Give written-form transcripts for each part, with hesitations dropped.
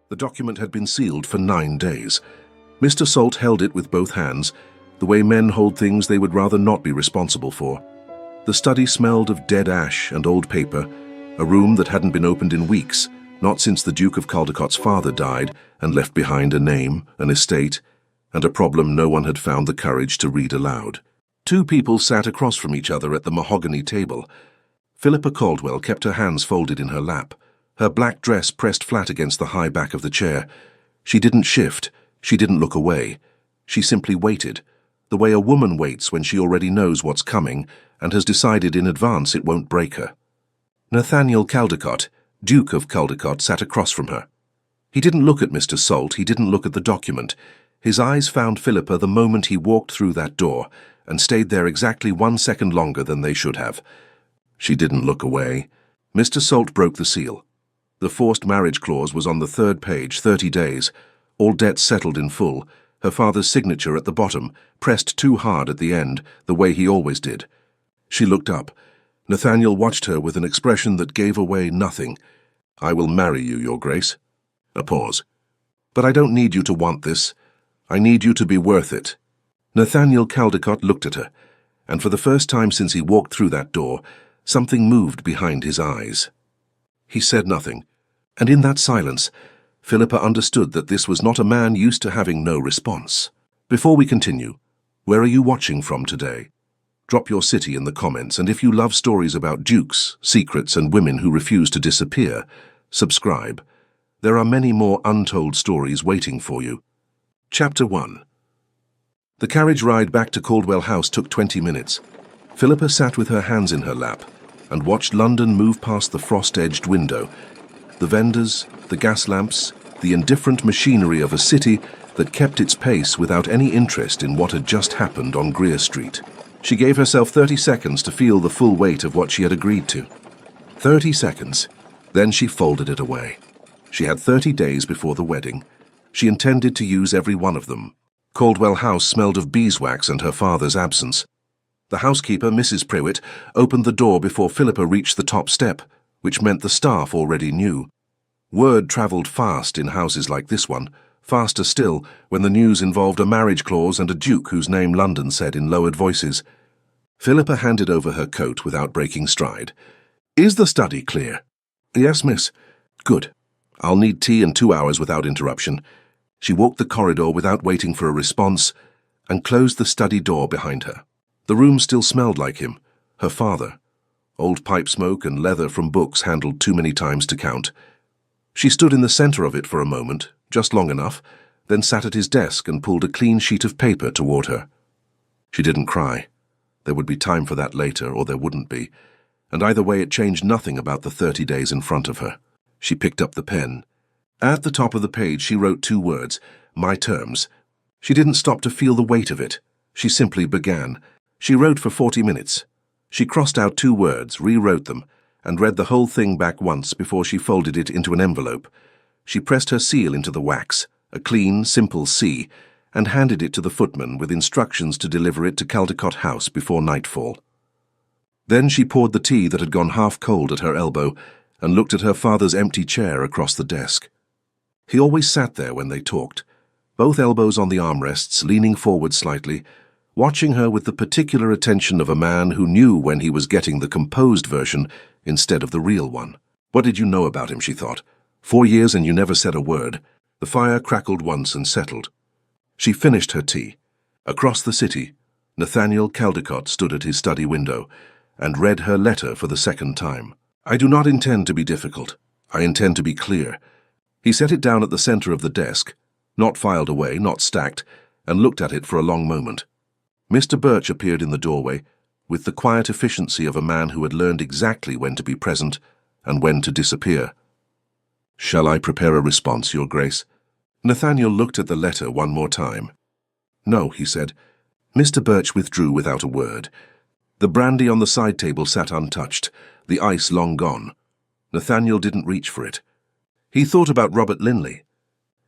The document had been sealed for 9 days. Mr. Salt held it with both hands, the way men hold things they would rather not be responsible for. The study smelled of dead ash and old paper, a room that hadn't been opened in weeks, not since the Duke of Caldecott's father died and left behind a name, an estate, and a problem no one had found the courage to read aloud. 2 people sat across from each other at the mahogany table. Philippa Caldwell kept her hands folded in her lap, her black dress pressed flat against the high back of the chair. She didn't shift, she didn't look away. She simply waited, the way a woman waits when she already knows what's coming and has decided in advance it won't break her. Nathaniel Caldecott, Duke of Caldecott, sat across from her. He didn't look at Mr. Salt, he didn't look at the document. His eyes found Philippa the moment he walked through that door and stayed there exactly 1 second longer than they should have. She didn't look away. Mr. Salt broke the seal. The forced marriage clause was on the 3rd page, 30 days. All debts settled in full. Her father's signature at the bottom, pressed too hard at the end, the way he always did. She looked up. Nathaniel watched her with an expression that gave away nothing. "I will marry you, Your Grace." A pause. "But I don't need you to want this. I need you to be worth it." Nathaniel Caldecott looked at her, and for the first time since he walked through that door, something moved behind his eyes. He said nothing, and in that silence, Philippa understood that this was not a man used to having no response. Before we continue, where are you watching from today? Drop your city in the comments, and if you love stories about dukes, secrets, and women who refuse to disappear, subscribe. There are many more untold stories waiting for you. Chapter 1. The carriage ride back to Caldwell House took 20 minutes. Philippa sat with her hands in her lap and watched London move past the frost-edged window. The vendors, the gas lamps, the indifferent machinery of a city that kept its pace without any interest in what had just happened on Greer Street. She gave herself 30 seconds to feel the full weight of what she had agreed to. 30 seconds. Then she folded it away. She had 30 days before the wedding. She intended to use every one of them. Caldwell House smelled of beeswax and her father's absence. The housekeeper, Mrs. Priwitt, opened the door before Philippa reached the top step, which meant the staff already knew. Word travelled fast in houses like this one, faster still when the news involved a marriage clause and a duke whose name London said in lowered voices. Philippa handed over her coat without breaking stride. "Is the study clear?" "Yes, miss." "Good. I'll need tea in 2 hours without interruption." She walked the corridor without waiting for a response and closed the study door behind her. The room still smelled like him, her father. Old pipe smoke and leather from books handled too many times to count. She stood in the center of it for a moment, just long enough, then sat at his desk and pulled a clean sheet of paper toward her. She didn't cry. There would be time for that later, or there wouldn't be, and either way it changed nothing about the 30 days in front of her. She picked up the pen. At the top of the page she wrote 2 words, "My terms." She didn't stop to feel the weight of it. She simply began. She wrote for 40 minutes. She crossed out 2 words, rewrote them, and read the whole thing back once before she folded it into an envelope. She pressed her seal into the wax, a clean, simple C, and handed it to the footman with instructions to deliver it to Caldecott House before nightfall. Then she poured the tea that had gone half cold at her elbow and looked at her father's empty chair across the desk. He always sat there when they talked, both elbows on the armrests, leaning forward slightly, watching her with the particular attention of a man who knew when he was getting the composed version instead of the real one. What did you know about him, she thought. 4 years and you never said a word. The fire crackled once and settled. She finished her tea. Across the city, Nathaniel Caldecott stood at his study window and read her letter for the 2nd time. "I do not intend to be difficult. I intend to be clear." He set it down at the center of the desk, not filed away, not stacked, and looked at it for a long moment. Mr. Birch appeared in the doorway, with the quiet efficiency of a man who had learned exactly when to be present and when to disappear. "Shall I prepare a response, Your Grace?" Nathaniel looked at the letter one more time. "No," he said. Mr. Birch withdrew without a word. The brandy on the side table sat untouched, the ice long gone. Nathaniel didn't reach for it. He thought about Robert Linley.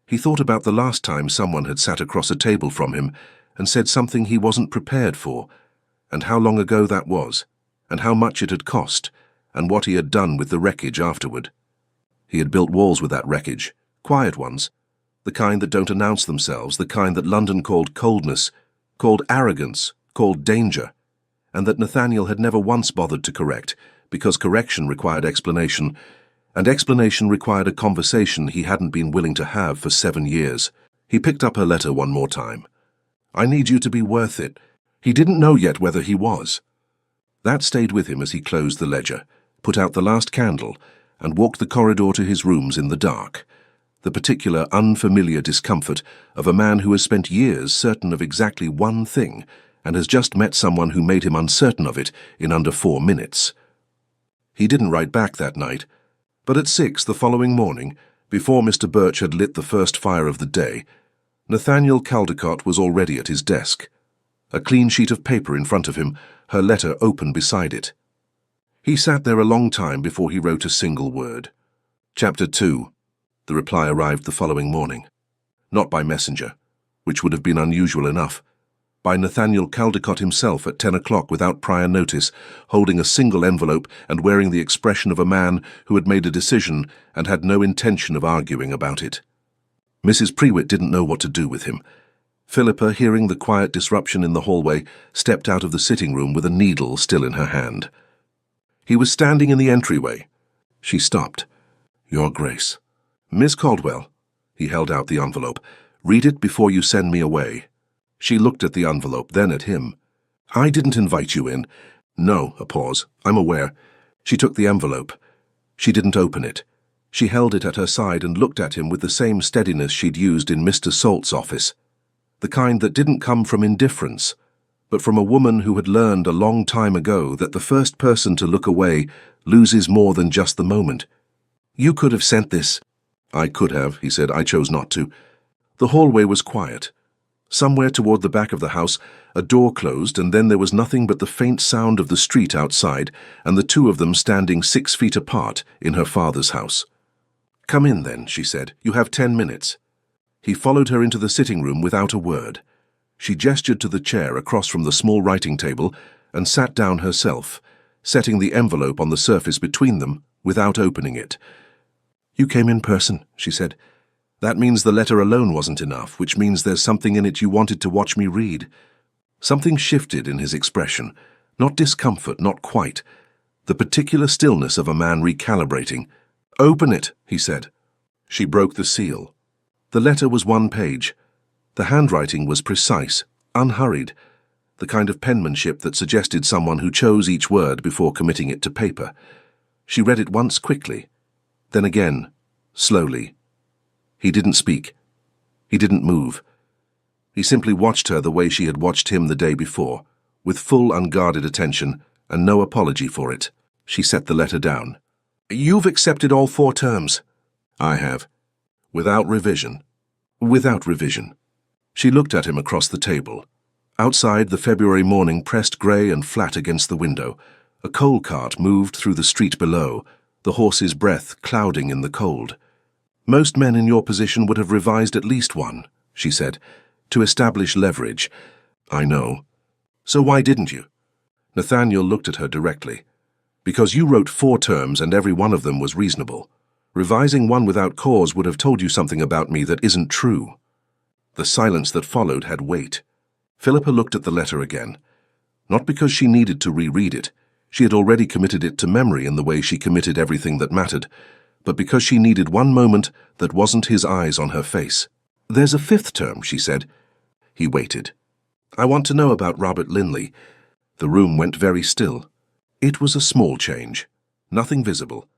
He thought about the last time someone had sat across a table from him and said something he wasn't prepared for, and how long ago that was, and how much it had cost, and what he had done with the wreckage afterward. He had built walls with that wreckage, Quiet ones, the kind that don't announce themselves, the kind that London called coldness, called arrogance, called danger, and that Nathaniel had never once bothered to correct, because correction required explanation, and explanation required a conversation he hadn't been willing to have for 7 years. He picked up her letter one more time. "I need you to be worth it." He didn't know yet whether he was. That stayed with him as he closed the ledger, put out the last candle, and walked the corridor to his rooms in the dark. The particular unfamiliar discomfort of a man who has spent years certain of exactly one thing and has just met someone who made him uncertain of it in under 4 minutes. He didn't write back that night, but at 6 the following morning, before Mr. Birch had lit the first fire of the day, Nathaniel Caldecott was already at his desk. A clean sheet of paper in front of him, her letter open beside it. He sat there a long time before he wrote a single word. Chapter 2. The reply arrived the following morning. Not by messenger, which would have been unusual enough. By Nathaniel Caldecott himself at 10 o'clock without prior notice, holding a single envelope and wearing the expression of a man who had made a decision and had no intention of arguing about it. Mrs. Prewitt didn't know what to do with him. Philippa, hearing the quiet disruption in the hallway, stepped out of the sitting room with a needle still in her hand. He was standing in the entryway. She stopped. "Your Grace." "Miss Caldwell." He held out the envelope. "Read it before you send me away." She looked at the envelope, then at him. "I didn't invite you in." "No," a pause. "I'm aware." She took the envelope. She didn't open it. She held it at her side and looked at him with the same steadiness she'd used in Mr. Salt's office. The kind that didn't come from indifference, but from a woman who had learned a long time ago that the first person to look away loses more than just the moment. "You could have sent this." "I could have," he said. "I chose not to." The hallway was quiet. Somewhere toward the back of the house, a door closed, and then there was nothing but the faint sound of the street outside and the two of them standing 6 feet apart in her father's house. "Come in, then," she said. "You have 10 minutes. He followed her into the sitting room without a word. She gestured to the chair across from the small writing table and sat down herself, setting the envelope on the surface between them without opening it. "You came in person," she said. "That means the letter alone wasn't enough, which means there's something in it you wanted to watch me read." Something shifted in his expression. Not discomfort, not quite. The particular stillness of a man recalibrating. "Open it," he said. She broke the seal. The letter was 1 page. The handwriting was precise, unhurried, the kind of penmanship that suggested someone who chose each word before committing it to paper. She read it once quickly, then again, slowly. He didn't speak. He didn't move. He simply watched her the way she had watched him the day before, with full unguarded attention and no apology for it. She set the letter down. "You've accepted all 4 terms." "I have." "Without revision." "Without revision." She looked at him across the table. Outside, the February morning pressed grey and flat against the window. A coal cart moved through the street below, the horse's breath clouding in the cold. "Most men in your position would have revised at least 1, she said, "to establish leverage." "I know." "So why didn't you?" Nathaniel looked at her directly. "Because you wrote 4 terms and every one of them was reasonable. Revising 1 without cause would have told you something about me that isn't true." The silence that followed had weight. Philippa looked at the letter again. Not because she needed to reread it. She had already committed it to memory in the way she committed everything that mattered, but because she needed one moment that wasn't his eyes on her face. "There's a 5th term," she said. He waited. "I want to know about Robert Linley." The room went very still. It was a small change. Nothing visible.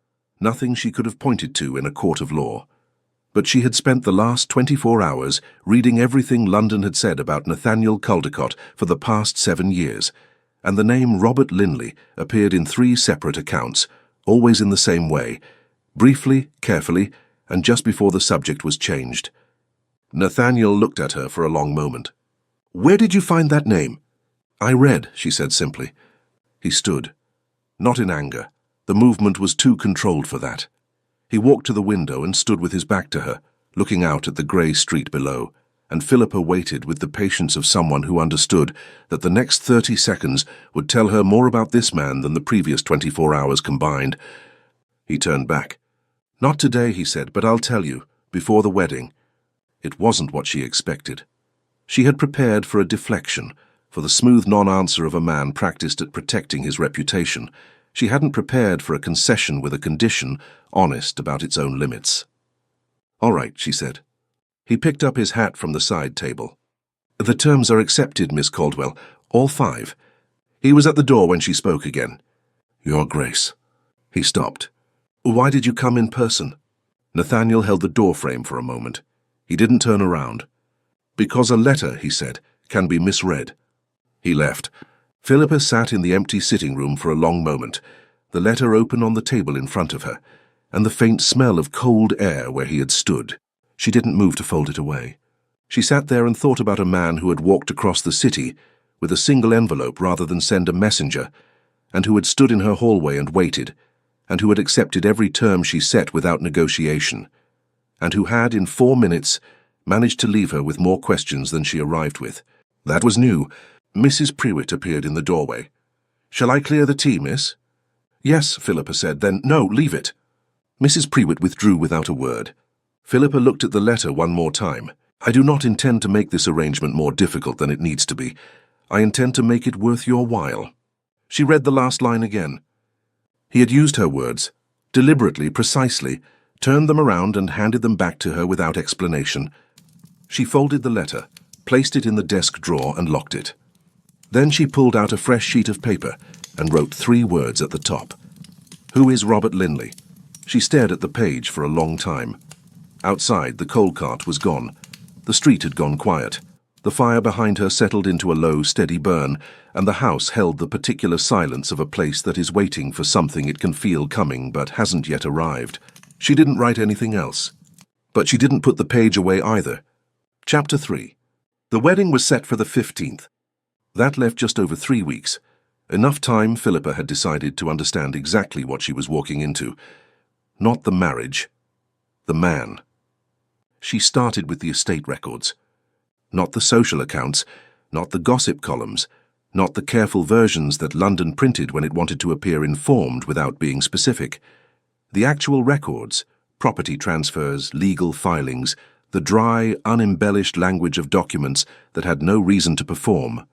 Nothing she could have pointed to in a court of law. But she had spent the last 24 hours reading everything London had said about Nathaniel Caldecott for the past 7 years, and the name Robert Linley appeared in 3 separate accounts, always in the same way, briefly, carefully, and just before the subject was changed. Nathaniel looked at her for a long moment. "Where did you find that name?" "I read," she said simply. He stood. Not in anger. The movement was too controlled for that. He walked to the window and stood with his back to her, looking out at the grey street below, and Philippa waited with the patience of someone who understood that the next 30 seconds would tell her more about this man than the previous 24 hours combined. He turned back. "Not today," he said, "but I'll tell you, before the wedding. It wasn't what she expected. She had prepared for a deflection, for the smooth non-answer of a man practiced at protecting his reputation. She hadn't prepared for a concession with a condition, honest about its own limits. "All right," she said. He picked up his hat from the side table. "The terms are accepted, Miss Caldwell, all 5. He was at the door when she spoke again. "Your Grace." He stopped. "Why did you come in person?" Nathaniel held the doorframe for a moment. He didn't turn around. "Because a letter," he said, "can be misread." He left. Philippa sat in the empty sitting room for a long moment, the letter open on the table in front of her, and the faint smell of cold air where he had stood. She didn't move to fold it away. She sat there and thought about a man who had walked across the city with a single envelope rather than send a messenger, and who had stood in her hallway and waited, and who had accepted every term she set without negotiation, and who had, in 4 minutes, managed to leave her with more questions than she arrived with. That was new. Mrs. Prewitt appeared in the doorway. "Shall I clear the tea, miss?" "Yes," Philippa said. "Then no, leave it." Mrs. Prewitt withdrew without a word. Philippa looked at the letter one more time. "I do not intend to make this arrangement more difficult than it needs to be. I intend to make it worth your while." She read the last line again. He had used her words, deliberately, precisely, turned them around and handed them back to her without explanation. She folded the letter, placed it in the desk drawer and locked it. Then she pulled out a fresh sheet of paper and wrote 3 words at the top. "Who is Robert Linley?" She stared at the page for a long time. Outside, the coal cart was gone. The street had gone quiet. The fire behind her settled into a low, steady burn, and the house held the particular silence of a place that is waiting for something it can feel coming but hasn't yet arrived. She didn't write anything else. But she didn't put the page away either. Chapter 3. The wedding was set for the 15th. That left just over 3 weeks. Enough time, Philippa had decided, to understand exactly what she was walking into. Not the marriage. The man. She started with the estate records. Not the social accounts, not the gossip columns, not the careful versions that London printed when it wanted to appear informed without being specific. The actual records, property transfers, legal filings, the dry, unembellished language of documents that had no reason to perform.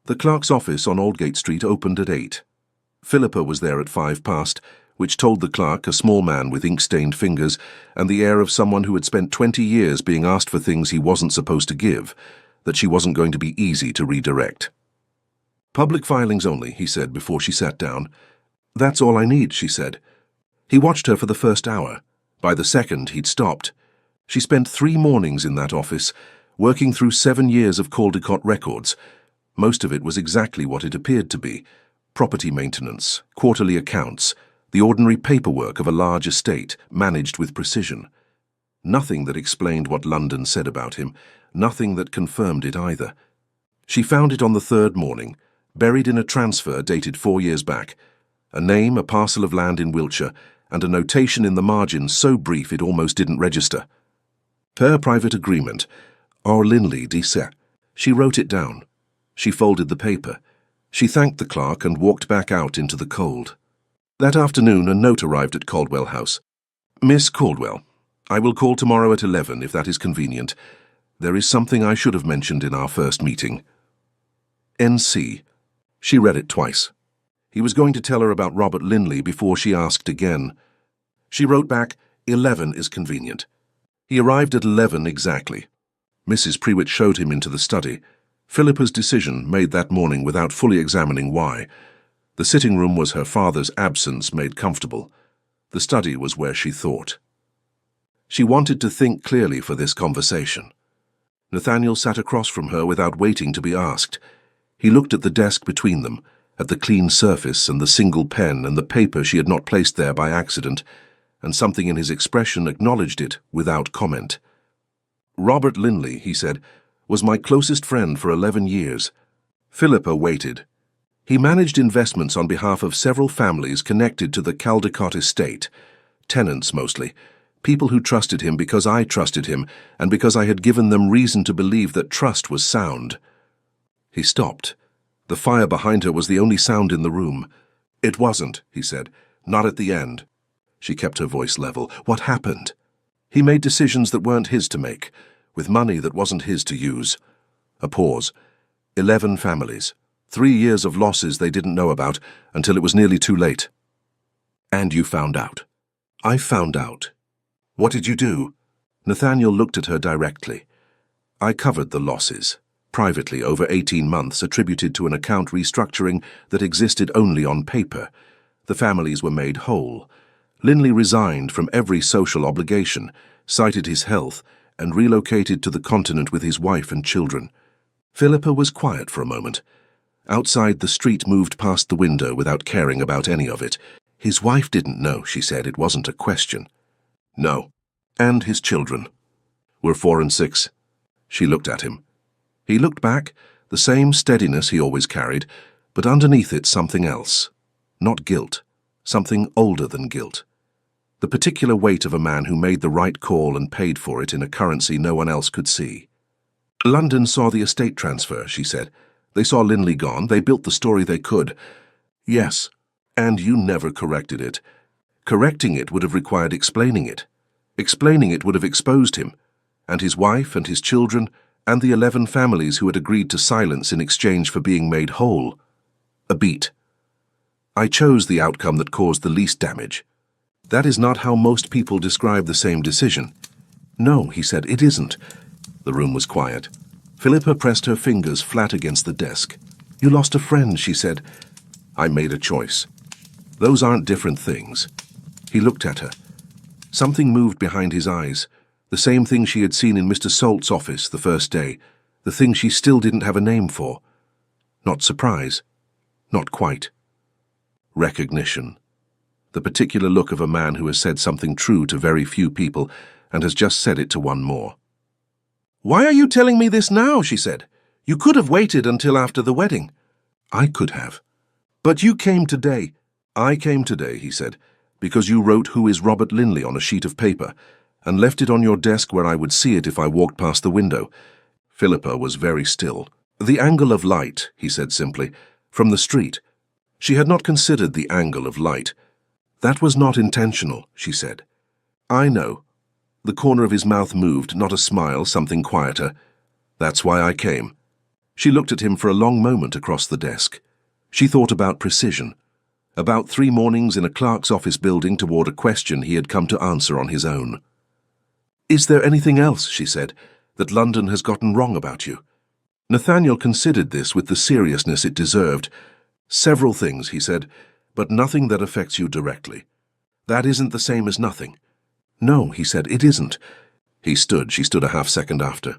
The clerk's office on Aldgate Street opened at 8. Philippa was there at 5 past, which told the clerk, a small man with ink-stained fingers and the air of someone who had spent 20 years being asked for things he wasn't supposed to give, that she wasn't going to be easy to redirect. "Public filings only," he said before she sat down. "That's all I need," she said. He watched her for the first hour. By the second, he'd stopped. She spent 3 mornings in that office, working through 7 years of Caldecott records. Most of it was exactly what it appeared to be: property maintenance, quarterly accounts, the ordinary paperwork of a large estate, managed with precision. Nothing that explained what London said about him, nothing that confirmed it either. She found it on the 3rd morning, buried in a transfer dated 4 years back, a name, a parcel of land in Wiltshire, and a notation in the margin so brief it almost didn't register. Per private agreement, R. Linley D.C. She wrote it down. She folded the paper. She thanked the clerk and walked back out into the cold. That afternoon, a note arrived at Caldwell House. "Miss Caldwell, I will call tomorrow at 11 if that is convenient. There is something I should have mentioned in our first meeting. N.C." She read it twice. He was going to tell her about Robert Linley before she asked again. She wrote back, "11 is convenient." He arrived at 11 exactly. Mrs. Prewitt showed him into the study. Philippa's decision, made that morning without fully examining why. The sitting room was her father's absence made comfortable. The study was where she thought. She wanted to think clearly for this conversation. Nathaniel sat across from her without waiting to be asked. He looked at the desk between them, at the clean surface and the single pen and the paper she had not placed there by accident, and something in his expression acknowledged it without comment. "Robert Linley," he said, "was my closest friend for 11 years. Philippa waited. He managed investments on behalf of several families connected to the Caldecott estate, tenants mostly, people who trusted him because I trusted him and because I had given them reason to believe that trust was sound." He stopped. The fire behind her was the only sound in the room. "It wasn't," he said. "Not at the end." She kept her voice level. "What happened?" He made decisions that weren't his to make, with money that wasn't his to use. A pause. 11 families. 3 years of losses they didn't know about until it was nearly too late. And you found out. I found out. What did you do? Nathaniel looked at her directly. I covered the losses, privately over 18 months, attributed to an account restructuring that existed only on paper. The families were made whole. Linley resigned from every social obligation, cited his health, and relocated to the continent with his wife and children. Philippa was quiet for a moment. Outside, the street moved past the window without caring about any of it. His wife didn't know, she said. It wasn't a question. No. And his children. Were 4 and 6. She looked at him. He looked back, the same steadiness he always carried, but underneath it something else. Not guilt. Something older than guilt. The particular weight of a man who made the right call and paid for it in a currency no one else could see. London saw the estate transfer, she said. They saw Linley gone. They built the story they could. Yes, and you never corrected it. Correcting it would have required explaining it. Explaining it would have exposed him, and his wife and his children, and the 11 families who had agreed to silence in exchange for being made whole. A beat. I chose the outcome that caused the least damage. That is not how most people describe the same decision. No, he said, it isn't. The room was quiet. Philippa pressed her fingers flat against the desk. You lost a friend, she said. I made a choice. Those aren't different things. He looked at her. Something moved behind his eyes, the same thing she had seen in Mr. Salt's office the first day, the thing she still didn't have a name for. Not surprise. Not quite. Recognition. The particular look of a man who has said something true to very few people and has just said it to one more. Why are you telling me this now, she said. You could have waited until after the wedding. I could have. But you came today. I came today, he said, because you wrote Who is Robert Linley on a sheet of paper and left it on your desk where I would see it if I walked past the window. Philippa was very still. The angle of light, he said simply, from the street. She had not considered the angle of light. That was not intentional, she said. I know. The corner of his mouth moved, not a smile, something quieter. That's why I came. She looked at him for a long moment across the desk. She thought about precision. About 3 mornings in a clerk's office building toward a question he had come to answer on his own. Is there anything else, she said, that London has gotten wrong about you? Nathaniel considered this with the seriousness it deserved. Several things, he said, but nothing that affects you directly. That isn't the same as nothing. No, he said, it isn't. He stood. She stood a half-second after.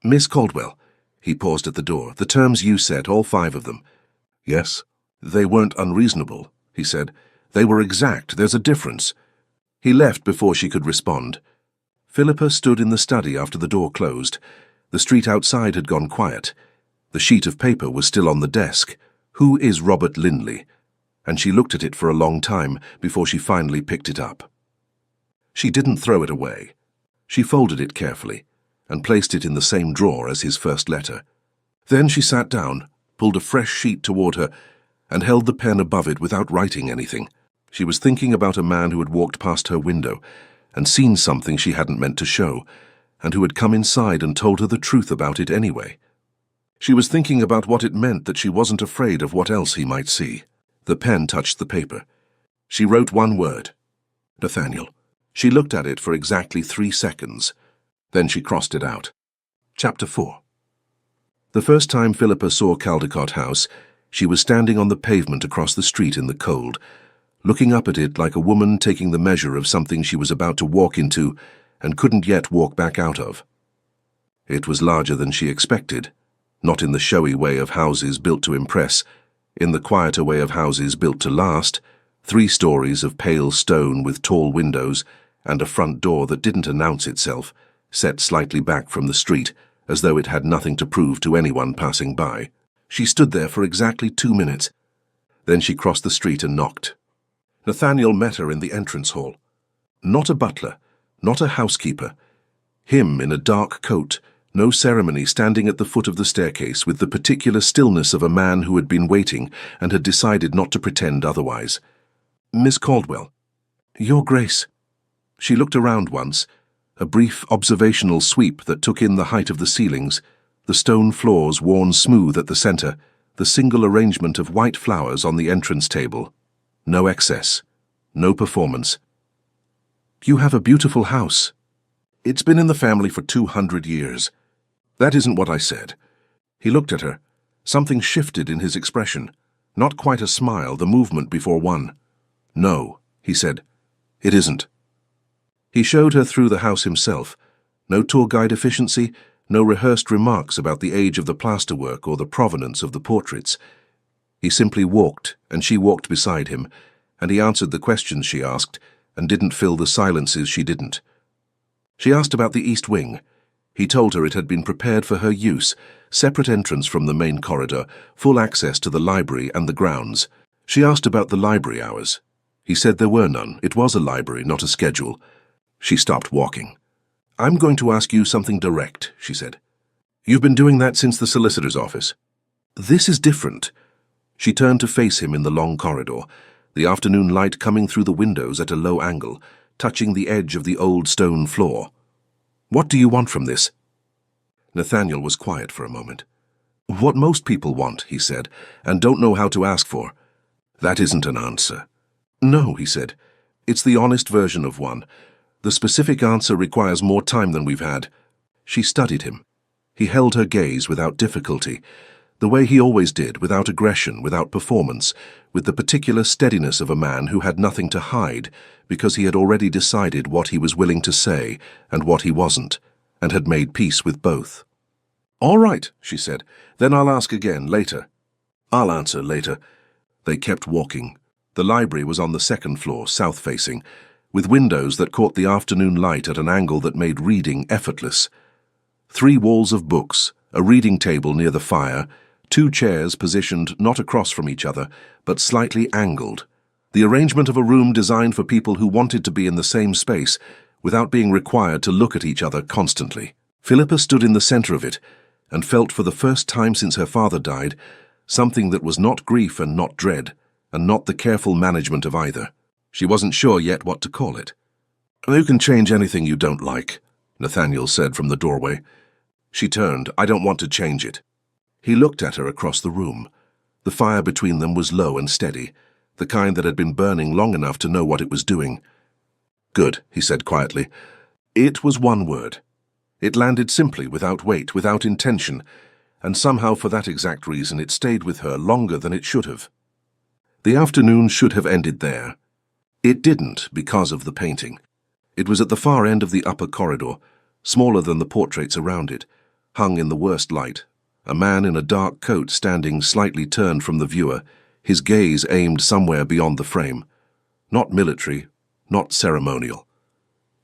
Miss Caldwell. He paused at the door. The terms you set, all 5 of them. Yes. They weren't unreasonable, he said. They were exact. There's a difference. He left before she could respond. Philippa stood in the study after the door closed. The street outside had gone quiet. The sheet of paper was still on the desk. Who is Robert Linley? And she looked at it for a long time before she finally picked it up. She didn't throw it away. She folded it carefully and placed it in the same drawer as his first letter. Then she sat down, pulled a fresh sheet toward her, and held the pen above it without writing anything. She was thinking about a man who had walked past her window and seen something she hadn't meant to show, and who had come inside and told her the truth about it anyway. She was thinking about what it meant that she wasn't afraid of what else he might see. The pen touched the paper. She wrote one word. Nathaniel. She looked at it for exactly 3 seconds. Then she crossed it out. Chapter 4. The first time Philippa saw Caldecott House, she was standing on the pavement across the street in the cold, looking up at it like a woman taking the measure of something she was about to walk into and couldn't yet walk back out of. It was larger than she expected, not in the showy way of houses built to impress, in the quieter way of houses built to last, 3 stories of pale stone with tall windows and a front door that didn't announce itself, set slightly back from the street, as though it had nothing to prove to anyone passing by. She stood there for exactly 2 minutes. Then she crossed the street and knocked. Nathaniel met her in the entrance hall. Not a butler, not a housekeeper. Him in a dark coat, no ceremony, standing at the foot of the staircase with the particular stillness of a man who had been waiting and had decided not to pretend otherwise. Miss Caldwell. Your Grace. She looked around once, A brief observational sweep that took in the height of the ceilings, the stone floors worn smooth at the center, the single arrangement of white flowers on the entrance table. No excess, no performance. You have a beautiful house. It's been in the family for 200 years. That isn't what I said. He looked at her. Something shifted in his expression. Not quite a smile, the movement before one. No, he said. It isn't. He showed her through the house himself. No tour guide efficiency, no rehearsed remarks about the age of the plasterwork or the provenance of the portraits. He simply walked, and she walked beside him, and he answered the questions she asked, and didn't fill the silences she didn't. She asked about the East Wing. He told her it had been prepared for her use, separate entrance from the main corridor, full access to the library and the grounds. She asked about the library hours. He said there were none. It was a library, not a schedule. She stopped walking. I'm going to ask you something direct, she said. You've been doing that since the solicitor's office. This is different. She turned to face him in the long corridor, the afternoon light coming through the windows at a low angle, touching the edge of the old stone floor. What do you want from this? Nathaniel was quiet for a moment. What most people want, he said, and don't know how to ask for. That isn't an answer. No, he said. It's the honest version of one. The specific answer requires more time than we've had. She studied him. He held her gaze without difficulty, the way he always did, without aggression, without performance, with the particular steadiness of a man who had nothing to hide because he had already decided what he was willing to say and what he wasn't, and had made peace with both. All right, she said. Then I'll ask again, later. I'll answer later. They kept walking. The library was on the second floor, south-facing, with windows that caught the afternoon light at an angle that made reading effortless. 3 walls of books, a reading table near the fire, 2 chairs positioned not across from each other, but slightly angled. The arrangement of a room designed for people who wanted to be in the same space without being required to look at each other constantly. Philippa stood in the center of it and felt for the first time since her father died something that was not grief and not dread, and not the careful management of either. She wasn't sure yet what to call it. You can change anything you don't like, Nathaniel said from the doorway. She turned. I don't want to change it. He looked at her across the room. The fire between them was low and steady, the kind that had been burning long enough to know what it was doing. Good, he said quietly. It was one word. It landed simply, without weight, without intention, and somehow for that exact reason it stayed with her longer than it should have. The afternoon should have ended there. It didn't because of the painting. It was at the far end of the upper corridor, smaller than the portraits around it, hung in the worst light, a man in a dark coat standing slightly turned from the viewer, his gaze aimed somewhere beyond the frame. Not military, not ceremonial.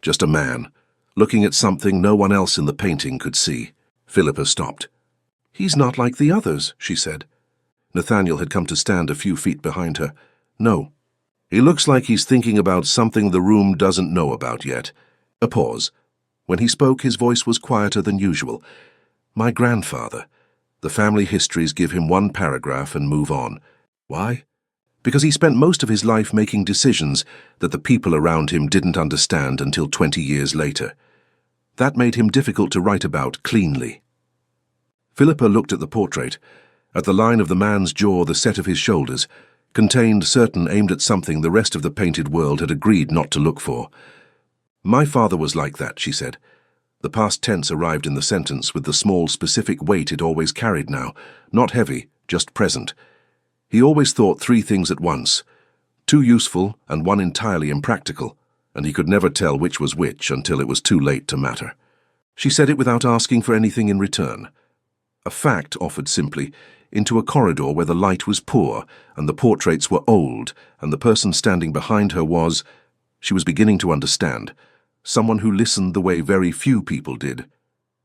Just a man, looking at something no one else in the painting could see. Philippa stopped. He's not like the others, she said. Nathaniel had come to stand a few feet behind her. No. He looks like he's thinking about something the room doesn't know about yet. A pause. When he spoke, his voice was quieter than usual. My grandfather. The family histories give him 1 paragraph and move on. Why? Because he spent most of his life making decisions that the people around him didn't understand until 20 years later. That made him difficult to write about cleanly. Philippa looked at the portrait. At the line of the man's jaw, the set of his shoulders contained certain aimed at something the rest of the painted world had agreed not to look for. My father was like that, she said. The past tense arrived in the sentence with the small specific weight it always carried now, not heavy, just present. He always thought 3 things at once, 2 useful and 1 entirely impractical, and he could never tell which was which until it was too late to matter. She said it without asking for anything in return. A fact offered simply, into a corridor where the light was poor and the portraits were old and the person standing behind her was, she was beginning to understand, someone who listened the way very few people did.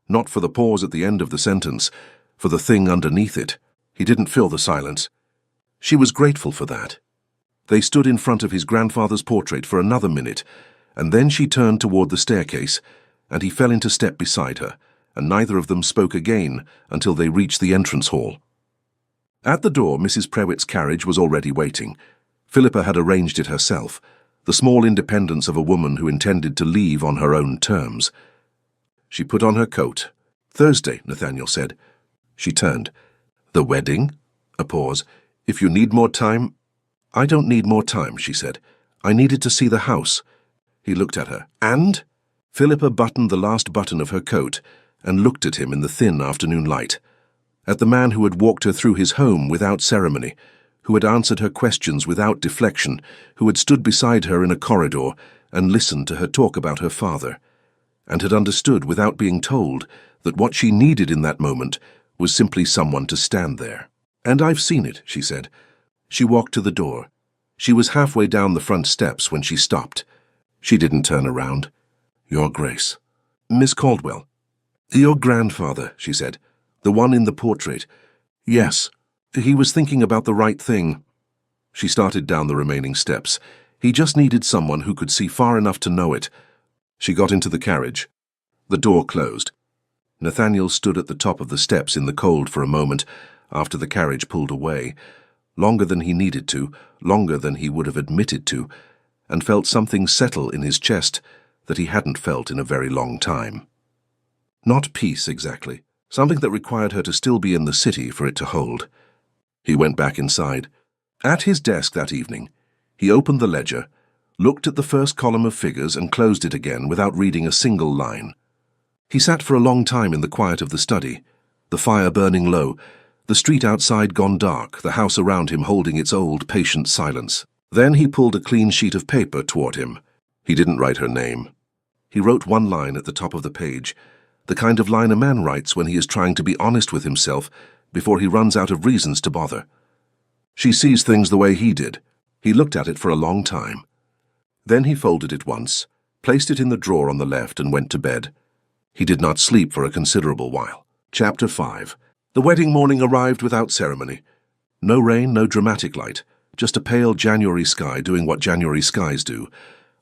Not for the pause at the end of the sentence, for the thing underneath it. He didn't fill the silence. She was grateful for that. They stood in front of his grandfather's portrait for another minute, and then she turned toward the staircase, and he fell into step beside her, and neither of them spoke again until they reached the entrance hall. At the door, Mrs. Prewitt's carriage was already waiting. Philippa had arranged it herself, the small independence of a woman who intended to leave on her own terms. She put on her coat. "Thursday," Nathaniel said. She turned. "The wedding?" A pause. "If you need more time—" "I don't need more time," she said. "I needed to see the house." He looked at her. "And?" Philippa buttoned the last button of her coat and looked at him in the thin afternoon light. At the man who had walked her through his home without ceremony, who had answered her questions without deflection, who had stood beside her in a corridor and listened to her talk about her father, and had understood without being told that what she needed in that moment was simply someone to stand there. "And I've seen it," she said. She walked to the door. She was halfway down the front steps when she stopped. She didn't turn around. "Your Grace." "Miss Caldwell." "Your grandfather," she said. "The one in the portrait." "Yes. He was thinking about the right thing." She started down the remaining steps. He just needed someone who could see far enough to know it. She got into the carriage. The door closed. Nathaniel stood at the top of the steps in the cold for a moment after the carriage pulled away, longer than he needed to, longer than he would have admitted to, and felt something settle in his chest that he hadn't felt in a very long time. Not peace, exactly. Something that required her to still be in the city for it to hold. He went back inside. At his desk that evening, he opened the ledger, looked at the first column of figures and closed it again without reading a single line. He sat for a long time in the quiet of the study, the fire burning low, the street outside gone dark, the house around him holding its old, patient silence. Then he pulled a clean sheet of paper toward him. He didn't write her name. He wrote one line at the top of the page, the kind of line a man writes when he is trying to be honest with himself before he runs out of reasons to bother. She sees things the way he did. He looked at it for a long time. Then he folded it once, placed it in the drawer on the left and went to bed. He did not sleep for a considerable while. Chapter 5. The wedding morning arrived without ceremony. No rain, no dramatic light, just a pale January sky doing what January skies do,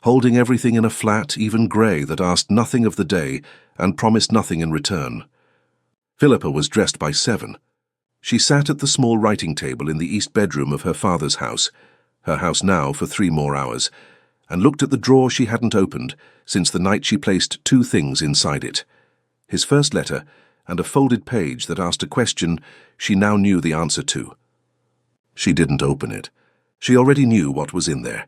holding everything in a flat, even grey that asked nothing of the day and promised nothing in return. Philippa was dressed by 7. She sat at the small writing table in the east bedroom of her father's house, her house now for 3 more hours, and looked at the drawer she hadn't opened since the night she placed 2 things inside it: his first letter and a folded page that asked a question she now knew the answer to. She didn't open it. She already knew what was in there.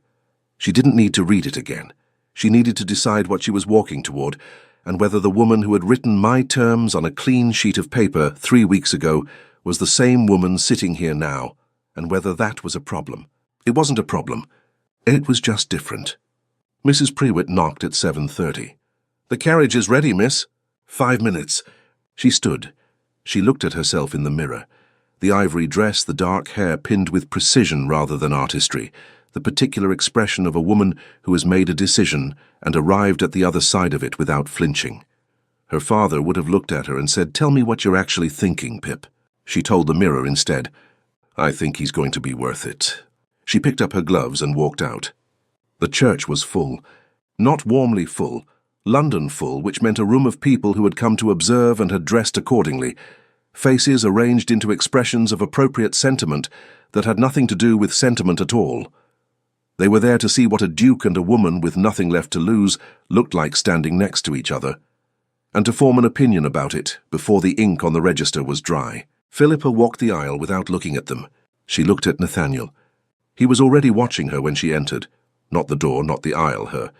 She didn't need to read it again. She needed to decide what she was walking toward, and whether the woman who had written my terms on a clean sheet of paper 3 weeks ago was the same woman sitting here now, and whether that was a problem. It wasn't a problem. It was just different. Mrs. Prewitt knocked at 7:30. "The carriage is ready, miss." 5 minutes. She stood. She looked at herself in the mirror. The ivory dress, the dark hair pinned with precision rather than artistry, the particular expression of a woman who has made a decision and arrived at the other side of it without flinching. Her father would have looked at her and said, "Tell me what you're actually thinking, Pip." She told the mirror instead, "I think he's going to be worth it." She picked up her gloves and walked out. The church was full. Not warmly full, London full, which meant a room of people who had come to observe and had dressed accordingly, faces arranged into expressions of appropriate sentiment that had nothing to do with sentiment at all. They were there to see what a duke and a woman with nothing left to lose looked like standing next to each other, and to form an opinion about it before the ink on the register was dry. Philippa walked the aisle without looking at them. She looked at Nathaniel. He was already watching her when she entered. Not the door, not the aisle, her.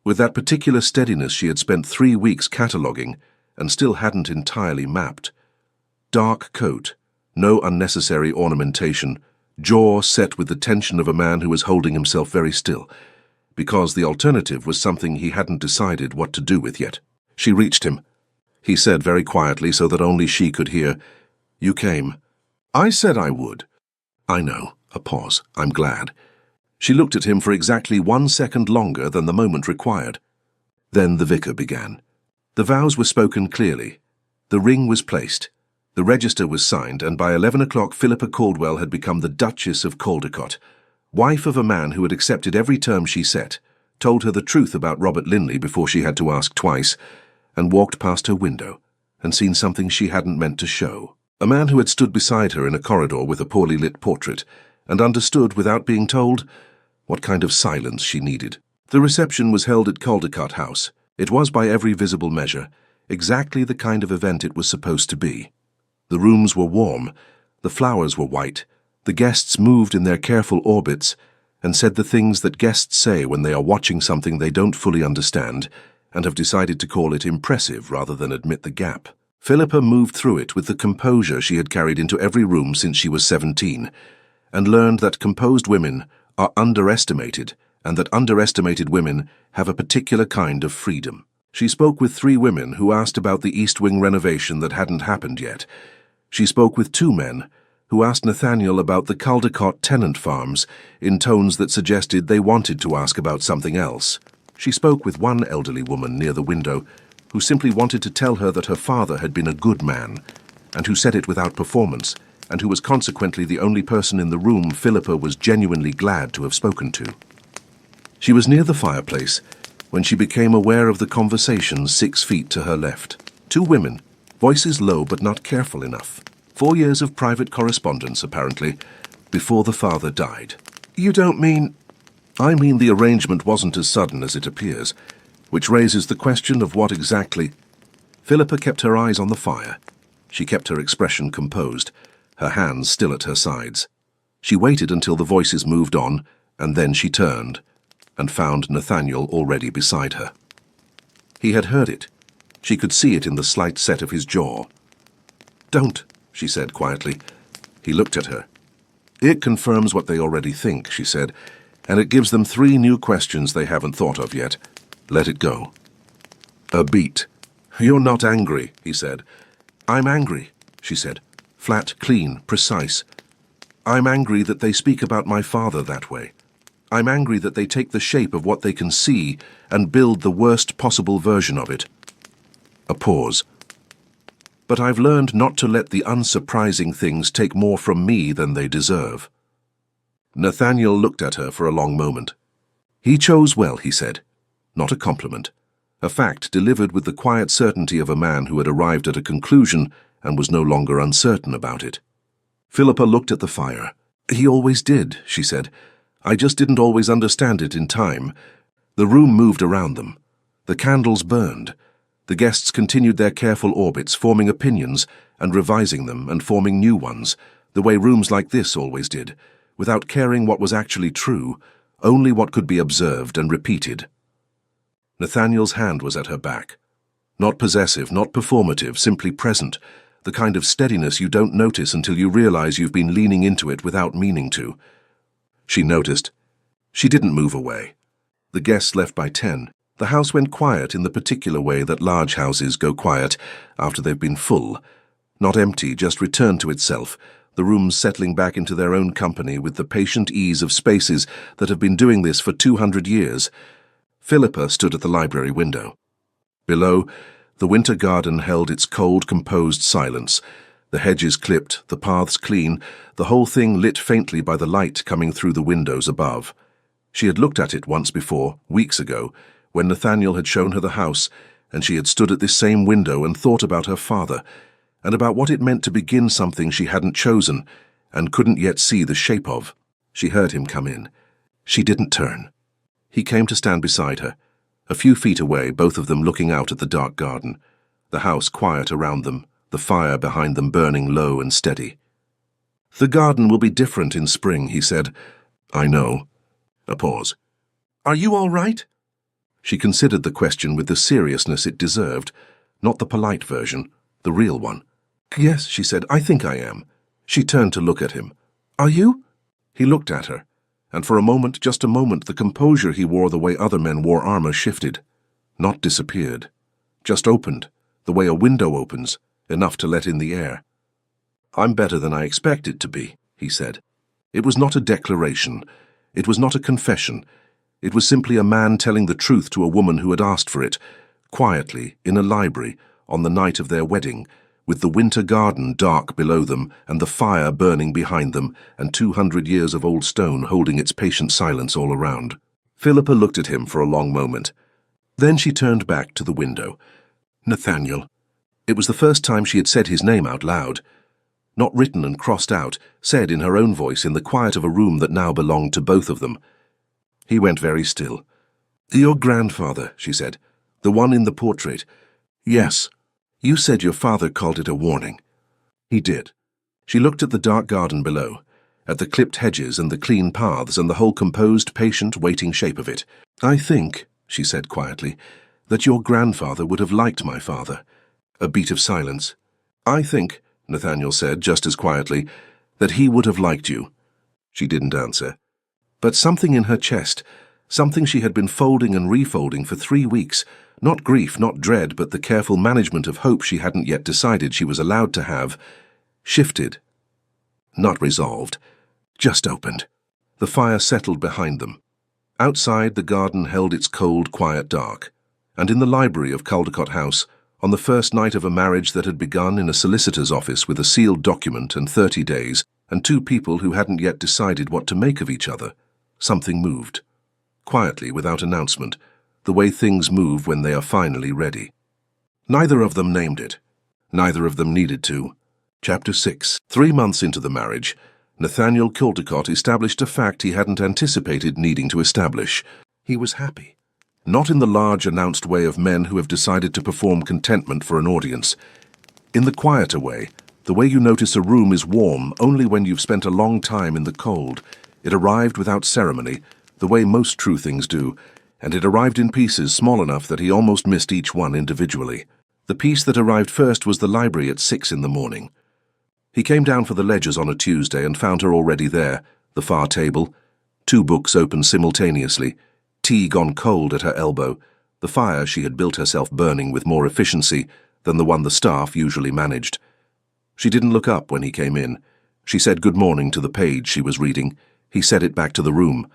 With that particular steadiness she had spent 3 weeks cataloguing and still hadn't entirely mapped. Dark coat, no unnecessary ornamentation, jaw set with the tension of a man who was holding himself very still, because the alternative was something he hadn't decided what to do with yet. She reached him. He said very quietly so that only she could hear, "You came." "I said I would." "I know." A pause. "I'm glad." She looked at him for exactly 1 second longer than the moment required. Then the vicar began. The vows were spoken clearly. The ring was placed. The register was signed, and by 11 o'clock Philippa Caldwell had become the Duchess of Caldecott, wife of a man who had accepted every term she set, told her the truth about Robert Linley before she had to ask twice, and walked past her window and seen something she hadn't meant to show. A man who had stood beside her in a corridor with a poorly lit portrait, and understood without being told what kind of silence she needed. The reception was held at Caldecott House. It was, by every visible measure, exactly the kind of event it was supposed to be. The rooms were warm, the flowers were white, the guests moved in their careful orbits and said the things that guests say when they are watching something they don't fully understand and have decided to call it impressive rather than admit the gap. Philippa moved through it with the composure she had carried into every room since she was 17, and learned that composed women are underestimated and that underestimated women have a particular kind of freedom. She spoke with 3 women who asked about the East Wing renovation that hadn't happened yet. She spoke with 2 men who asked Nathaniel about the Caldecott tenant farms in tones that suggested they wanted to ask about something else. She spoke with 1 elderly woman near the window who simply wanted to tell her that her father had been a good man, and who said it without performance, and who was consequently the only person in the room Philippa was genuinely glad to have spoken to. She was near the fireplace when she became aware of the conversation 6 feet to her left. 2 women, voices low but not careful enough. 4 years of private correspondence, apparently, before the father died. "You don't mean—" "I mean the arrangement wasn't as sudden as it appears, which raises the question of what exactly—" Philippa kept her eyes on the fire. She kept her expression composed, her hands still at her sides. She waited until the voices moved on, and then she turned, and found Nathaniel already beside her. He had heard it. She could see it in the slight set of his jaw. "Don't," she said quietly. He looked at her. "It confirms what they already think," she said, "and it gives them 3 new questions they haven't thought of yet. Let it go." A beat. "You're not angry," he said. "I'm angry," she said. Flat, clean, precise. "I'm angry that they speak about my father that way. I'm angry that they take the shape of what they can see and build the worst possible version of it." A pause. "But I've learned not to let the unsurprising things take more from me than they deserve." Nathaniel looked at her for a long moment. "He chose well," he said. Not a compliment. A fact delivered with the quiet certainty of a man who had arrived at a conclusion and was no longer uncertain about it. Philippa looked at the fire. "He always did," she said. "I just didn't always understand it in time." The room moved around them. The candles burned. The guests continued their careful orbits, forming opinions and revising them and forming new ones, the way rooms like this always did, without caring what was actually true, only what could be observed and repeated. Nathaniel's hand was at her back. Not possessive, not performative, simply present, the kind of steadiness you don't notice until you realize you've been leaning into it without meaning to. She noticed. She didn't move away. The guests left by 10. The house went quiet in the particular way that large houses go quiet after they've been full. Not empty, just returned to itself, the rooms settling back into their own company with the patient ease of spaces that have been doing this for 200 years. Philippa stood at the library window. Below, the winter garden held its cold, composed silence, the hedges clipped, the paths clean, the whole thing lit faintly by the light coming through the windows above. She had looked at it once before, weeks ago, when Nathaniel had shown her the house, and she had stood at this same window and thought about her father, and about what it meant to begin something she hadn't chosen, and couldn't yet see the shape of. She heard him come in. She didn't turn. He came to stand beside her, a few feet away, both of them looking out at the dark garden, the house quiet around them, the fire behind them burning low and steady. "The garden will be different in spring," he said. "I know." A pause. "Are you all right?" She considered the question with the seriousness it deserved, not the polite version, the real one. "Yes," she said, "I think I am." She turned to look at him. "Are you?" He looked at her, and for a moment, just a moment, the composure he wore the way other men wore armor shifted. Not disappeared. Just opened, the way a window opens, enough to let in the air. "I'm better than I expected to be," he said. It was not a declaration. It was not a confession. It was simply a man telling the truth to a woman who had asked for it, quietly, in a library, on the night of their wedding, with the winter garden dark below them and the fire burning behind them and 200 years of old stone holding its patient silence all around. Philippa looked at him for a long moment. Then she turned back to the window. Nathaniel. It was the first time she had said his name out loud. Not written and crossed out, said in her own voice in the quiet of a room that now belonged to both of them. He went very still. "Your grandfather," she said. "The one in the portrait." "Yes. You said your father called it a warning." "He did." She looked at the dark garden below, at the clipped hedges and the clean paths and the whole composed, patient, waiting shape of it. "I think," she said quietly, "that your grandfather would have liked my father." A beat of silence. "I think," Nathaniel said just as quietly, "that he would have liked you." She didn't answer. But something in her chest, something she had been folding and refolding for 3 weeks, not grief, not dread, but the careful management of hope she hadn't yet decided she was allowed to have, shifted. Not resolved, just opened. The fire settled behind them. Outside, the garden held its cold, quiet dark. And in the library of Caldecott House, on the first night of a marriage that had begun in a solicitor's office with a sealed document and 30 days, and 2 people who hadn't yet decided what to make of each other, something moved. Quietly, without announcement, the way things move when they are finally ready. Neither of them named it. Neither of them needed to. Chapter 6. 3 months into the marriage, Nathaniel Caldecott established a fact he hadn't anticipated needing to establish. He was happy. Not in the large, announced way of men who have decided to perform contentment for an audience. In the quieter way, the way you notice a room is warm only when you've spent a long time in the cold. It arrived without ceremony, the way most true things do, and it arrived in pieces small enough that he almost missed each one individually. The piece that arrived first was the library at 6 in the morning. He came down for the ledgers on a Tuesday and found her already there, the far table, 2 books open simultaneously, tea gone cold at her elbow, the fire she had built herself burning with more efficiency than the one the staff usually managed. She didn't look up when he came in. She said good morning to the page she was reading. He said it back to the room.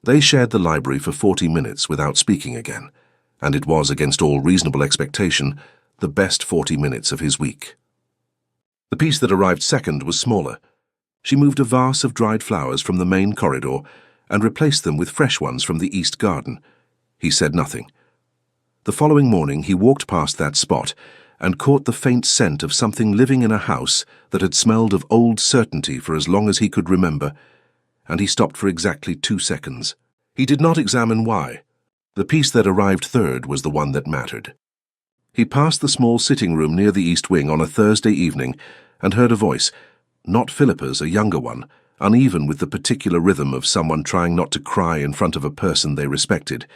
They shared the library for 40 minutes without speaking again, and it was, against all reasonable expectation, the best 40 minutes of his week. The piece that arrived second was smaller. She moved a vase of dried flowers from the main corridor and replaced them with fresh ones from the east garden. He said nothing. The following morning he walked past that spot and caught the faint scent of something living in a house that had smelled of old certainty for as long as he could remember, and he stopped for exactly 2 seconds. He did not examine why. The piece that arrived third was the one that mattered. He passed the small sitting room near the east wing on a Thursday evening and heard a voice, not Philippa's, a younger one, uneven with the particular rhythm of someone trying not to cry in front of a person they respected.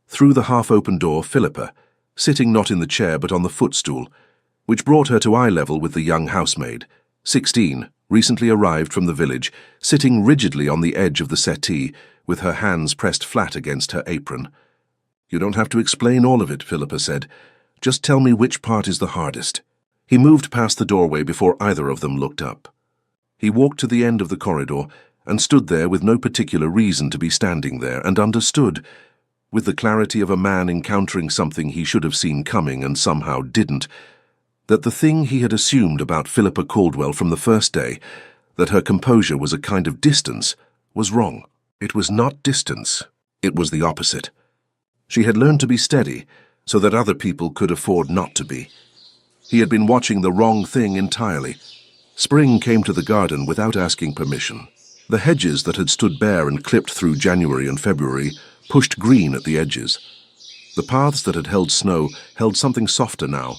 Through the half-open door, Philippa, sitting not in the chair but on the footstool, which brought her to eye level with the young housemaid, 16, recently arrived from the village, sitting rigidly on the edge of the settee, with her hands pressed flat against her apron. "You don't have to explain all of it," Philippa said. "Just tell me which part is the hardest." He moved past the doorway before either of them looked up. He walked to the end of the corridor and stood there with no particular reason to be standing there, and understood, with the clarity of a man encountering something he should have seen coming and somehow didn't, that the thing he had assumed about Philippa Caldwell from the first day, that her composure was a kind of distance, was wrong. It was not distance. It was the opposite. She had learned to be steady so that other people could afford not to be. He had been watching the wrong thing entirely. Spring came to the garden without asking permission. The hedges that had stood bare and clipped through January and February pushed green at the edges. The paths that had held snow held something softer now,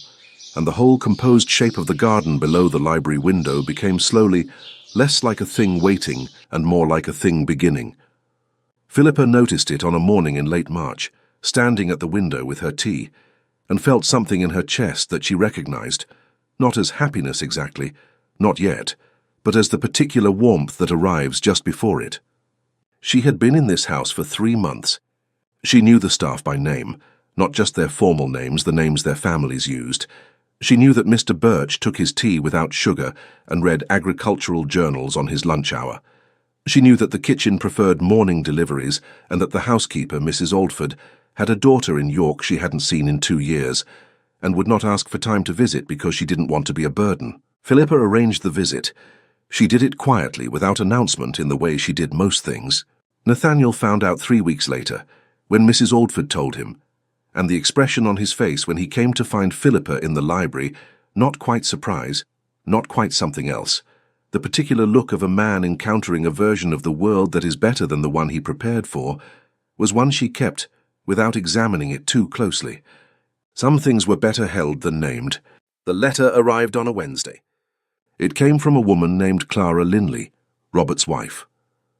and the whole composed shape of the garden below the library window became slowly less like a thing waiting and more like a thing beginning. Philippa noticed it on a morning in late March, standing at the window with her tea, and felt something in her chest that she recognized, not as happiness exactly, not yet, but as the particular warmth that arrives just before it. She had been in this house for 3 months. She knew the staff by name, not just their formal names, the names their families used. She knew that Mr. Birch took his tea without sugar and read agricultural journals on his lunch hour. She knew that the kitchen preferred morning deliveries and that the housekeeper, Mrs. Aldford, had a daughter in York she hadn't seen in 2 years and would not ask for time to visit because she didn't want to be a burden. Philippa arranged the visit. She did it quietly, without announcement, in the way she did most things. Nathaniel found out 3 weeks later, when Mrs. Aldford told him, and the expression on his face when he came to find Philippa in the library, not quite surprise, not quite something else, The particular look of a man encountering a version of the world that is better than the one he prepared for was one she kept without examining it too closely. Some things were better held than named. The letter arrived on a Wednesday. It came from a woman named Clara Linley, Robert's wife.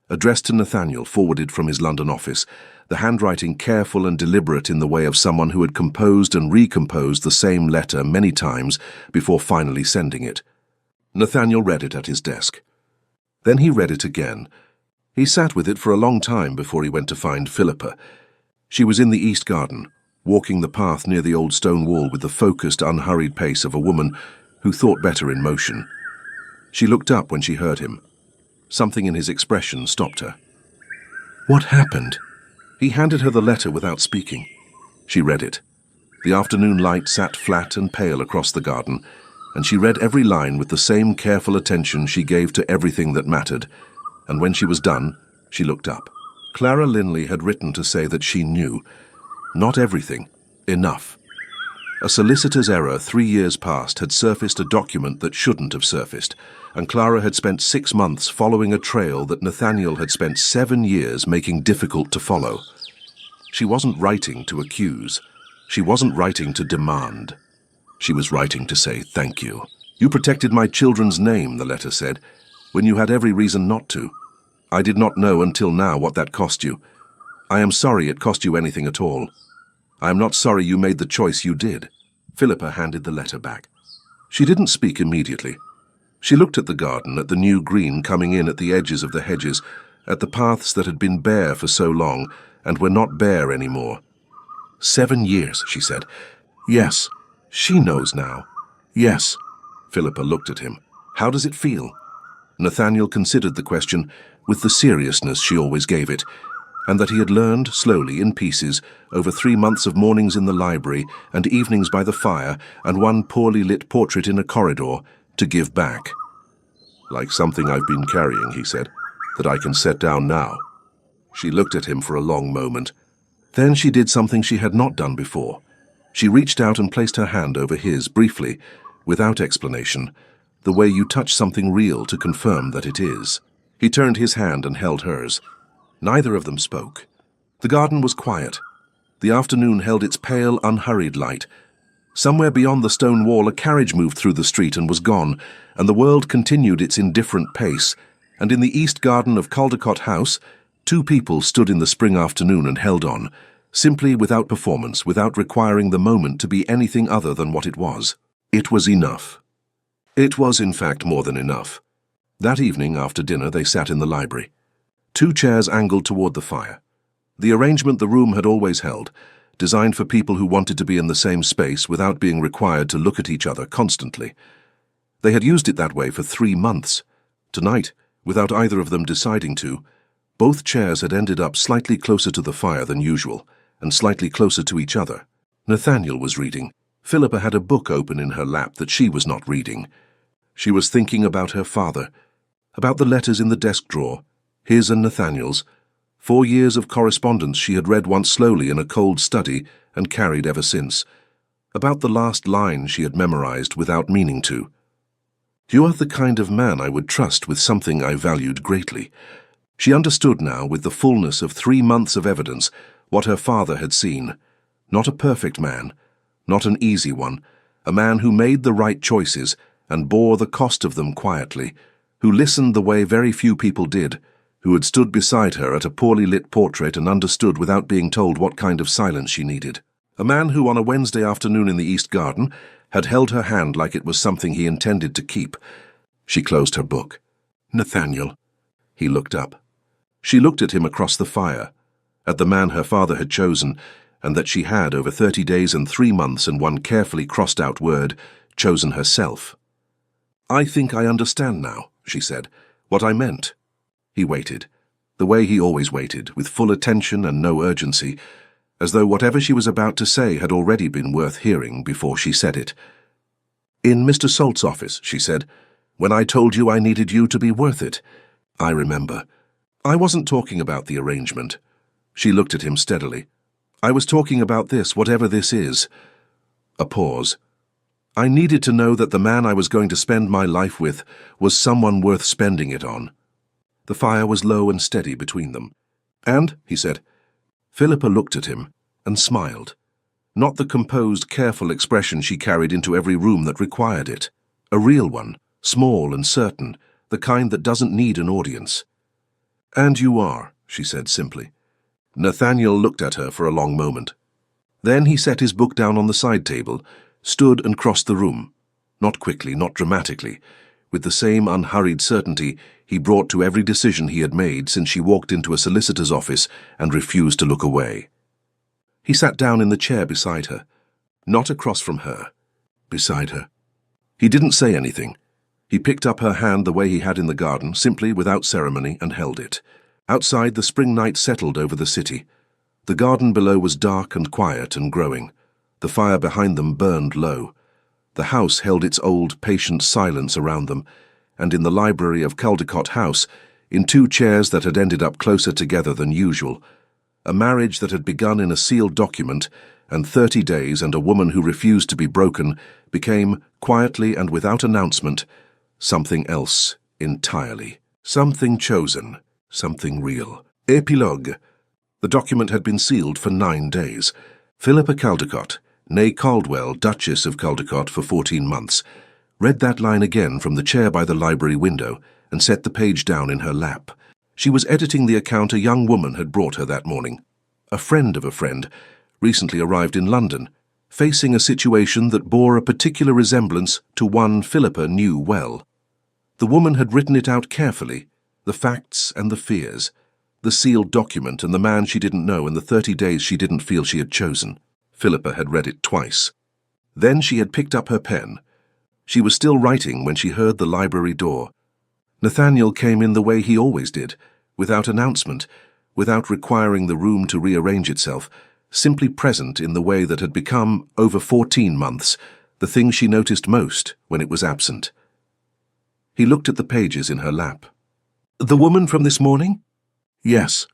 Addressed to Nathaniel, forwarded from his London office, the handwriting careful and deliberate in the way of someone who had composed and recomposed the same letter many times before finally sending it. Nathaniel read it at his desk. Then he read it again. He sat with it for a long time before he went to find Philippa. She was in the east garden, walking the path near the old stone wall with the focused, unhurried pace of a woman who thought better in motion. She looked up when she heard him. Something in his expression stopped her. What happened? He handed her the letter without speaking. She read it. The afternoon light sat flat and pale across the garden, and she read every line with the same careful attention she gave to everything that mattered, and when she was done, she looked up. Clara Linley had written to say that she knew. Not everything. Enough. A solicitor's error 3 years past had surfaced a document that shouldn't have surfaced, and Clara had spent 6 months following a trail that Nathaniel had spent 7 years making difficult to follow. She wasn't writing to accuse. She wasn't writing to demand. She was writing to say thank you. You protected my children's name, the letter said, when you had every reason not to. I did not know until now what that cost you. I am sorry it cost you anything at all. I am not sorry you made the choice you did. Philippa handed the letter back. She didn't speak immediately. She looked at the garden, at the new green coming in at the edges of the hedges, at the paths that had been bare for so long and were not bare anymore. 7 years, she said. Yes, she knows now. Yes. Philippa looked at him. How does it feel? Nathaniel considered the question with the seriousness she always gave it, and that he had learned, slowly, in pieces, over 3 months of mornings in the library and evenings by the fire and one poorly lit portrait in a corridor, to give back. Like something I've been carrying, he said, that I can set down now. She looked at him for a long moment. Then she did something she had not done before. She reached out and placed her hand over his, briefly, without explanation, the way you touch something real to confirm that it is. He turned his hand and held hers. Neither of them spoke. The garden was quiet. The afternoon held its pale, unhurried light. Somewhere beyond the stone wall a carriage moved through the street and was gone, and the world continued its indifferent pace, and in the east garden of Caldecott House, 2 people stood in the spring afternoon and held on, simply without performance, without requiring the moment to be anything other than what it was. It was enough. It was, in fact, more than enough. That evening, after dinner, they sat in the library. 2 chairs angled toward the fire. The arrangement the room had always held, designed for people who wanted to be in the same space without being required to look at each other constantly. They had used it that way for 3 months. Tonight, without either of them deciding to, both chairs had ended up slightly closer to the fire than usual, and slightly closer to each other. Nathaniel was reading. Philippa had a book open in her lap that she was not reading. She was thinking about her father, about the letters in the desk drawer, his and Nathaniel's. 4 years of correspondence she had read once slowly in a cold study and carried ever since. About the last line she had memorized without meaning to. You are the kind of man I would trust with something I valued greatly. She understood now, with the fullness of 3 months of evidence, what her father had seen. Not a perfect man, not an easy one, a man who made the right choices and bore the cost of them quietly, who listened the way very few people did, who had stood beside her at a poorly lit portrait and understood without being told what kind of silence she needed. A man who on a Wednesday afternoon in the East Garden had held her hand like it was something he intended to keep. She closed her book. Nathaniel. He looked up. She looked at him across the fire, at the man her father had chosen, and that she had, over 30 days and 3 months and one carefully crossed-out word, chosen herself. I think I understand now, she said, what I meant. He waited, the way he always waited, with full attention and no urgency, as though whatever she was about to say had already been worth hearing before she said it. In Mr. Salt's office, she said, when I told you I needed you to be worth it. I remember. I wasn't talking about the arrangement. She looked at him steadily. I was talking about this, whatever this is. A pause. I needed to know that the man I was going to spend my life with was someone worth spending it on. The fire was low and steady between them. "And?" he said. Philippa looked at him and smiled. Not the composed, careful expression she carried into every room that required it. A real one, small and certain, the kind that doesn't need an audience. "And you are," she said simply. Nathaniel looked at her for a long moment. Then he set his book down on the side table, stood and crossed the room. Not quickly, not dramatically, with the same unhurried certainty he brought to every decision he had made since she walked into a solicitor's office and refused to look away. He sat down in the chair beside her, not across from her, beside her. He didn't say anything. He picked up her hand the way he had in the garden, simply without ceremony, and held it. Outside, the spring night settled over the city. The garden below was dark and quiet and growing. The fire behind them burned low. The house held its old, patient silence around them, and in the library of Caldecott House, in two chairs that had ended up closer together than usual, a marriage that had begun in a sealed document, and 30 days and a woman who refused to be broken, became, quietly and without announcement, something else entirely. Something chosen, something real. Epilogue. The document had been sealed for 9 days. Philippa Caldecott, née Caldwell, Duchess of Caldecott for 14 months, read that line again from the chair by the library window and set the page down in her lap. She was editing the account a young woman had brought her that morning. A friend of a friend, recently arrived in London, facing a situation that bore a particular resemblance to one Philippa knew well. The woman had written it out carefully, the facts and the fears, the sealed document and the man she didn't know and the 30 days she didn't feel she had chosen. Philippa had read it twice. Then she had picked up her pen. She was still writing when she heard the library door. Nathaniel came in the way he always did, without announcement, without requiring the room to rearrange itself, simply present in the way that had become, over 14 months, the thing she noticed most when it was absent. He looked at the pages in her lap. "The woman from this morning?" "Yes."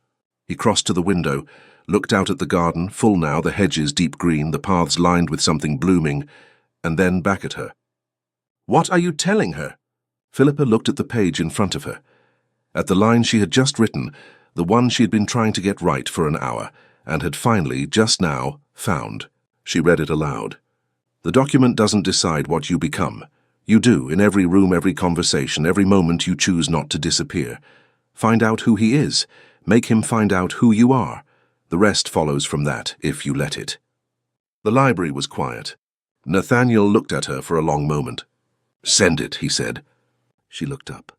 He crossed to the window, looked out at the garden, full now, the hedges deep green, the paths lined with something blooming, and then back at her. "What are you telling her?" Philippa looked at the page in front of her. At the line she had just written, the one she had been trying to get right for an hour, and had finally, just now, found. She read it aloud. "The document doesn't decide what you become. You do, in every room, every conversation, every moment you choose not to disappear. Find out who he is. Make him find out who you are. The rest follows from that, if you let it." The library was quiet. Nathaniel looked at her for a long moment. "Send it," he said. She looked up.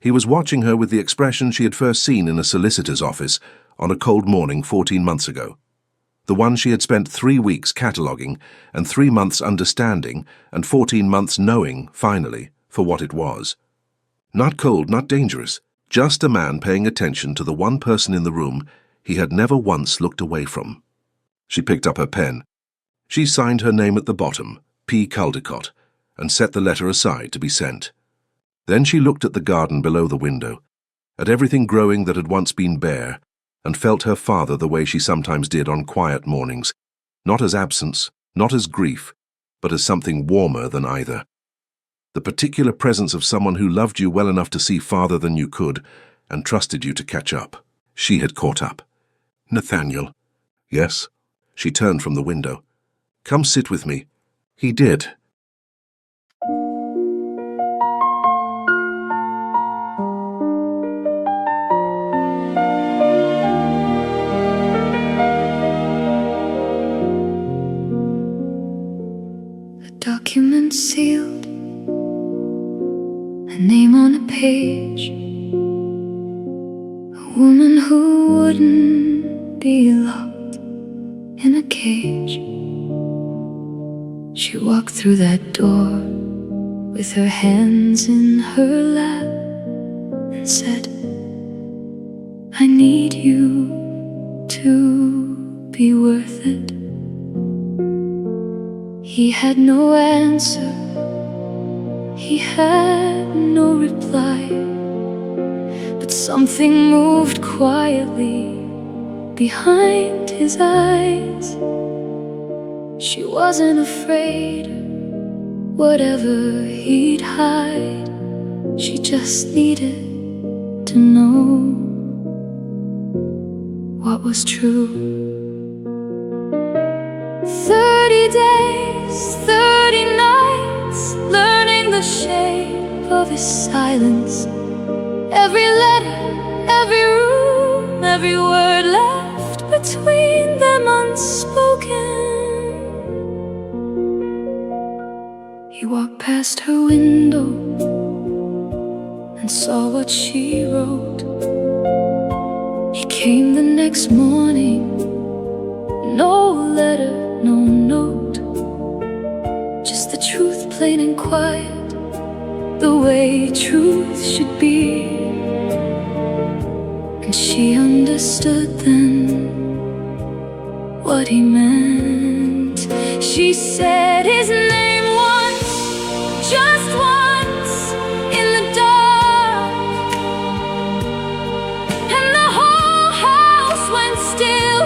He was watching her with the expression she had first seen in a solicitor's office on a cold morning 14 months ago. The one she had spent 3 weeks cataloguing and 3 months understanding and 14 months knowing, finally, for what it was. Not cold, not dangerous, just a man paying attention to the one person in the room he had never once looked away from. She picked up her pen. She signed her name at the bottom, P. Caldecott, and set the letter aside to be sent. Then she looked at the garden below the window, at everything growing that had once been bare, and felt her father the way she sometimes did on quiet mornings, not as absence, not as grief, but as something warmer than either. The particular presence of someone who loved you well enough to see farther than you could, and trusted you to catch up. She had caught up. "Nathaniel." "Yes?" She turned from the window. "Come sit with me." He did. Document sealed, a name on a page, a woman who wouldn't be locked in a cage. She walked through that door with her hands in her lap and said, "I need you to be worth it." He had no answer, he had no reply, but something moved quietly behind his eyes. She wasn't afraid, whatever he'd hide. She just needed to know what was true. 30 days, 30 nights, learning the shape of his silence. Every letter, every room, every word left between them unspoken. He walked past her window and saw what she wrote. He came the next morning, no letter, no note, just the truth plain and quiet, the way truth should be. And she understood then what he meant. She said his name once, just once, in the dark, and the whole house went still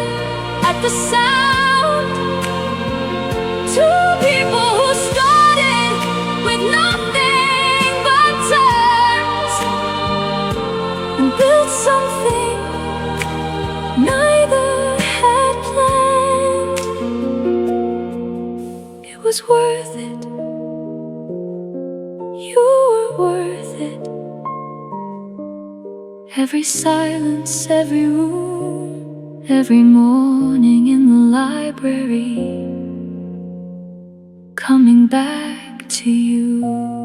at the sound. Two people who started with nothing but terms and built something neither had planned. It was worth it. You were worth it. Every silence, every room, every morning in the library, coming back to you.